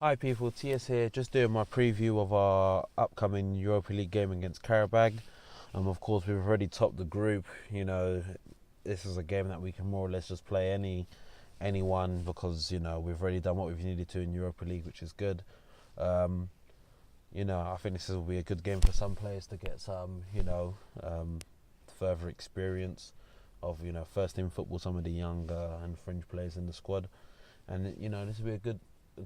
Hi people, TS here, just doing my preview of our upcoming Europa League game against Qarabag. Of course, we've already topped the group. This is a game that we can more or less just play anyone because we've already done what we've needed to in Europa League, which is good. Um, I think this will be a good game for some players to get some further experience of first team football. Some of the younger and fringe players in the squad, and this will be a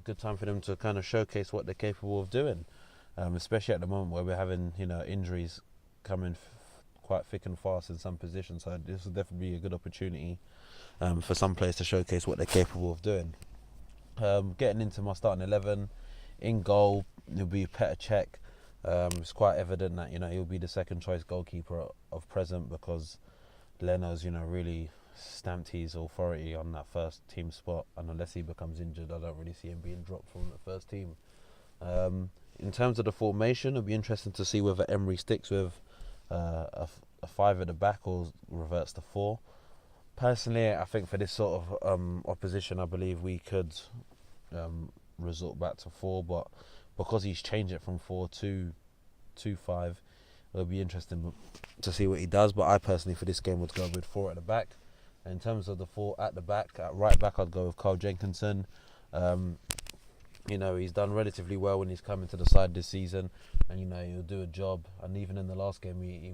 good time for them to kind of showcase what they're capable of doing, especially at the moment where we're having injuries coming quite thick and fast in some positions. So this will definitely be a good opportunity for some players to showcase what they're capable of doing. Getting into my starting 11, in goal it'll be Cech. It's quite evident that he'll be the second choice goalkeeper of present because Leno's really stamped his authority on that first team spot, and unless he becomes injured, I don't really see him being dropped from the first team. In terms of the formation, it'll be interesting to see whether Emery sticks with a five at the back or reverts to four. Personally, I think for this sort of opposition, I believe we could resort back to four, but because he's changed it from 4 to 5, it'll be interesting to see what he does. But I personally, for this game, would go with four at the back. In terms of the four at the back, at right back, I'd go with Jenkinson. He's done relatively well when he's come into the side this season, and he'll do a job. And even in the last game, he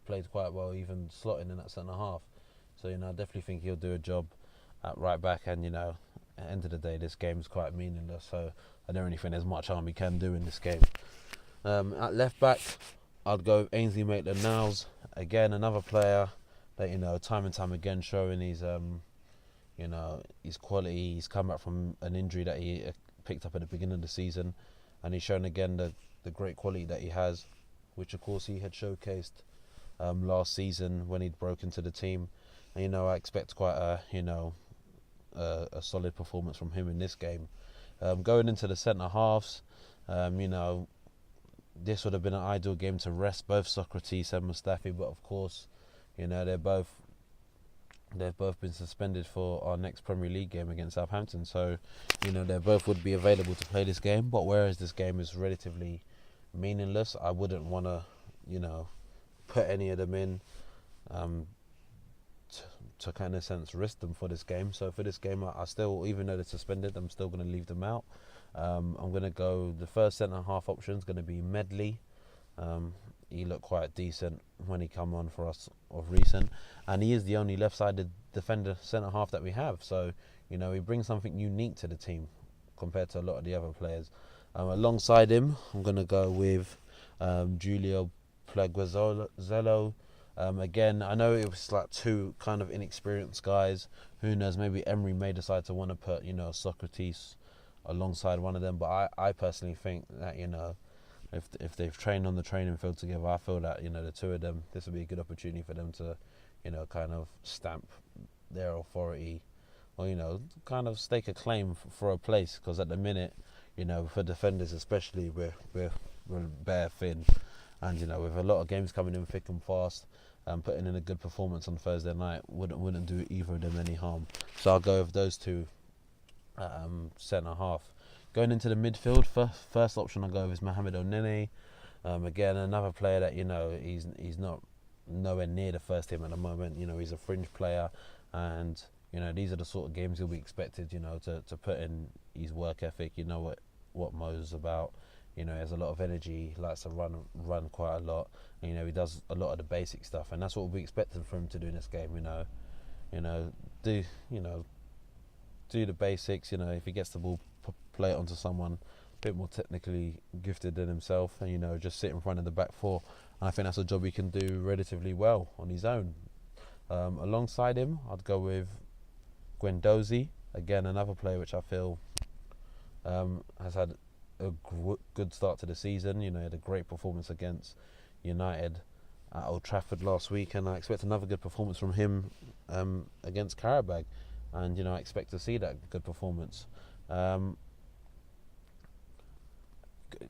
played quite well, even slotting in at centre half. So I definitely think he'll do a job at right back. And at the end of the day, this game's quite meaningless. So I don't really think there's much harm he can do in this game. At left back, I'd go with Ainsley Maitland-Niles. Again, another player that time and time again showing his his quality. He's come back from an injury that he picked up at the beginning of the season, and he's shown again the great quality that he has, which of course he had showcased last season when he'd broken to the team. And I expect quite a solid performance from him in this game. Going into the centre halves, this would have been an ideal game to rest both Socrates and Mustafi, but of course they've both been suspended for our next Premier League game against Southampton. So they both would be available to play this game. But whereas this game is relatively meaningless, I wouldn't want to put any of them in to kind of sense risk them for this game. So for this game, I still, even though they're suspended, I'm still going to leave them out. I'm going to go, the first centre half option is going to be Medley. He looked quite decent when he come on for us of recent, and he is the only left-sided defender centre half that we have. So he brings something unique to the team compared to a lot of the other players. Alongside him, I'm going to go with Julio Pleguezuelo. Again, I know it was like two kind of inexperienced guys. Who knows? Maybe Emery may decide to want to put Socrates alongside one of them. But I personally think that if they've trained on the training field together, I feel that the two of them, this would be a good opportunity for them to kind of stamp their authority, or kind of stake a claim for a place. Because at the minute, for defenders especially, we're bare thin, and with a lot of games coming in thick and fast, putting in a good performance on Thursday night wouldn't do either of them any harm. So I'll go with those two centre half. Going into the midfield, first option I'll go with is Mohamed Elneny. Again, another player that he's not nowhere near the first team at the moment. He's a fringe player, and these are the sort of games he'll be expected to put in his work ethic. What Mo's about. He has a lot of energy, he likes to run quite a lot, and he does a lot of the basic stuff, and that's what we'll be expecting from him to do in this game. Do the basics. If he gets the ball, play it onto someone a bit more technically gifted than himself, and just sit in front of the back four. And I think that's a job he can do relatively well on his own. Alongside him, I'd go with Guendouzi. Again, another player which I feel has had a good start to the season. He had a great performance against United at Old Trafford last week, and I expect another good performance from him against Qarabag. And I expect to see that good performance.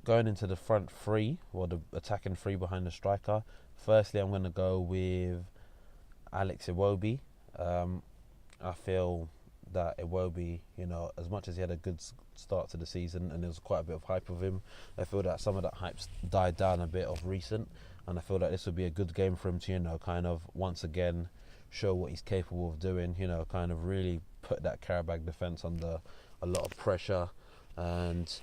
Going into the front three, or the attacking three behind the striker. Firstly, I'm going to go with Iwobi. I feel that Iwobi, as much as he had a good start to the season and there was quite a bit of hype of him, I feel that some of that hype's died down a bit of recent, and I feel that this would be a good game for him to, kind of once again show what he's capable of doing, kind of really put that Qarabag defence under a lot of pressure and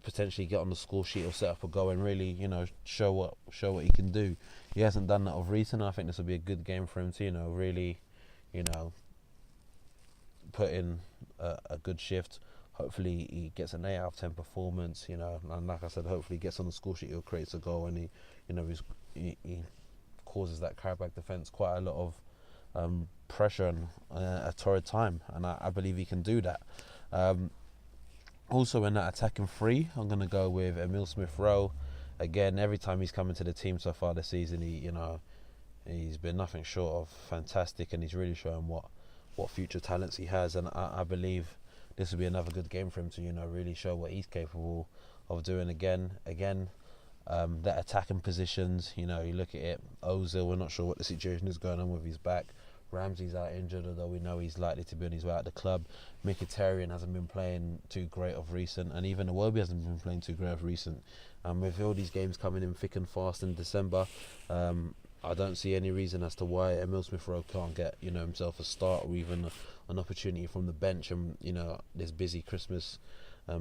potentially get on the score sheet or set up a goal and really, show what he can do. He hasn't done that of recent. I think this will be a good game for him to, really, put in a good shift. Hopefully he gets an 8 out of 10 performance, and like I said, hopefully he gets on the score sheet, he creates a goal, and he causes that Qarabag defence quite a lot of pressure and a torrid time, and I believe he can do that. Also in that attacking three, I'm going to go with Emile Smith-Rowe. Again, every time he's come into the team so far this season, he's been nothing short of fantastic, and he's really showing what future talents he has, and I believe this will be another good game for him to really show what he's capable of doing again. That attacking positions, you look at it, Ozil, we're not sure what the situation is going on with his back. Ramsey's out injured, although we know he's likely to be on his way out of the club. Nketiah hasn't been playing too great of recent, and even Iwobi hasn't been playing too great of recent. With all these games coming in thick and fast in December, I don't see any reason as to why Emile Smith-Rowe can't get himself a start or even an opportunity from the bench and this busy Christmas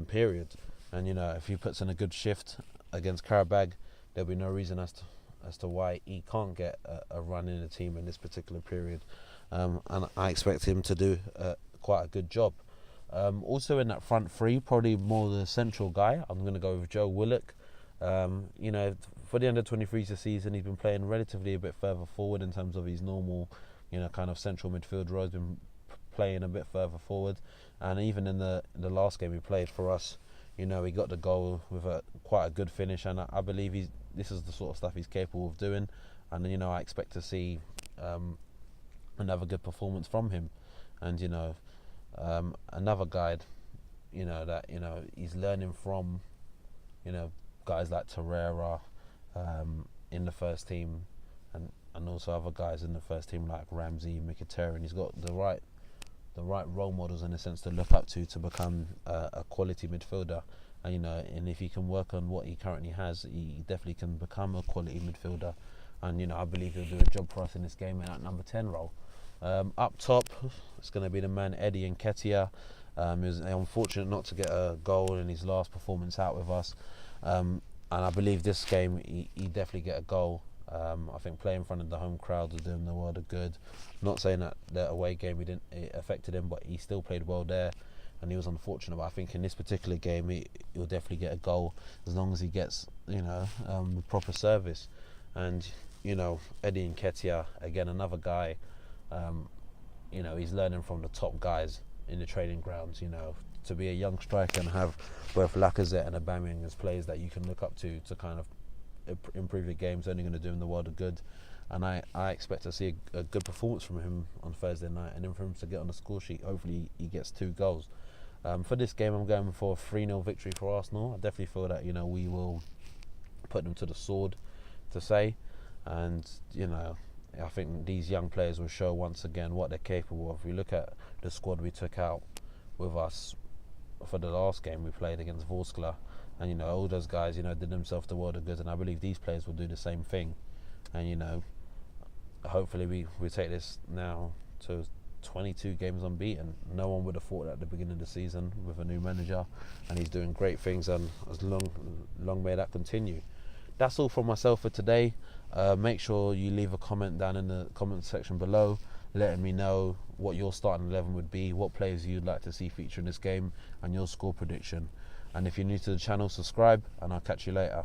period. And if he puts in a good shift against Qarabag, there'll be no reason as to why he can't get a run in the team in this particular period, and I expect him to do quite a good job. Also in that front three, probably more the central guy, I'm going to go with Joe Willock. For the under-23s this season, he's been playing relatively a bit further forward in terms of his normal, kind of central midfield role. He's been playing a bit further forward, and even in the last game he played for us, he got the goal with quite a good finish, and I believe this is the sort of stuff he's capable of doing, and I expect to see another good performance from him, and another guy, that he's learning from, guys like Torreira in the first team, and also other guys in the first team like Ramsey, Nketiah, and he's got the right role models in a sense to look up to become a quality midfielder. And if he can work on what he currently has, he definitely can become a quality midfielder. And I believe he'll do a job for us in this game in that number 10 role. Up top, it's going to be the man Eddie Nketiah. He was unfortunate not to get a goal in his last performance out with us. And I believe this game he definitely get a goal. I think playing in front of the home crowd will do him the world of good. Not saying that the away game it affected him, but he still played well there, and he was unfortunate. But I think in this particular game he'll definitely get a goal as long as he gets proper service. And Eddie Nketiah, again, another guy. He's learning from the top guys in the training grounds. To be a young striker and have both Lacazette and Aubameyang as players that you can look up to kind of improve your game is only going to do him the world of good. And I expect to see a good performance from him on Thursday night, and then for him to get on the score sheet, hopefully he gets 2 goals. For this game, I'm going for a 3-0 victory for Arsenal. I definitely feel that we will put them to the sword, to say, and I think these young players will show once again what they're capable of. We look at the squad we took out with us for the last game we played against Vorskla, and all those guys did themselves the world of good, and I believe these players will do the same thing. And hopefully we take this now to 22 games unbeaten. No one would have thought that at the beginning of the season with a new manager, and he's doing great things, and as long may that continue. That's all from myself for today. Make sure you leave a comment down in the comment section below, letting me know what your starting 11 would be, what players you'd like to see feature in this game, and your score prediction. And if you're new to the channel, subscribe, and I'll catch you later.